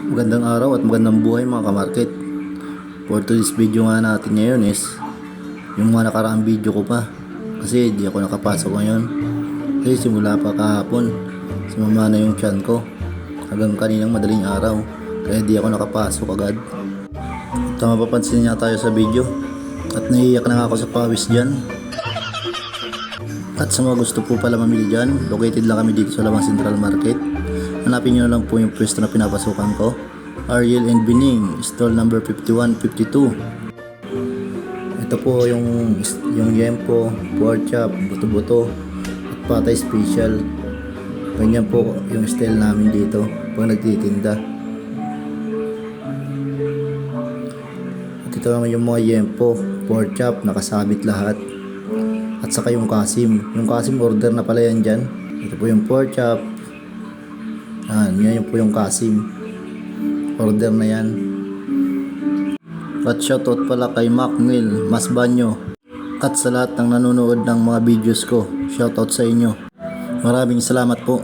Magandang araw at magandang buhay mga kamarket. For today's video nga natin ngayon is yung mga nakaraang video ko pa. Kasi di ako nakapasok ngayon. Kasi simula pa kahapon, sumama na yung tiyan ko. Hanggang kaninang madaling araw. Kaya di ako nakapasok agad. At mapapansin niya tayo sa video. At naiiyak na nga ako sa pawis dyan. At sa mga gusto po pala mamili dyan, located lang kami dito sa Lawang Central Market. Hanapin nyo na lang po yung pwesto na pinapasukan ko. Ariel and Bining, stall number 5152. Ito po yung yempo, pork chop, buto-buto, at patay special. Ganyan po yung style namin dito pag nagtitinda. At ito naman yung mga yempo, pork chop, nakasabit lahat. At saka yung kasim. Yung kasim order na pala yan dyan. Ito po yung pork chop. Yan po yung kasim. Order na yan. At shoutout pala kay Macnil Masbanyo. At sa lahat ng nanonood ng mga videos ko, shoutout sa inyo. Maraming salamat po.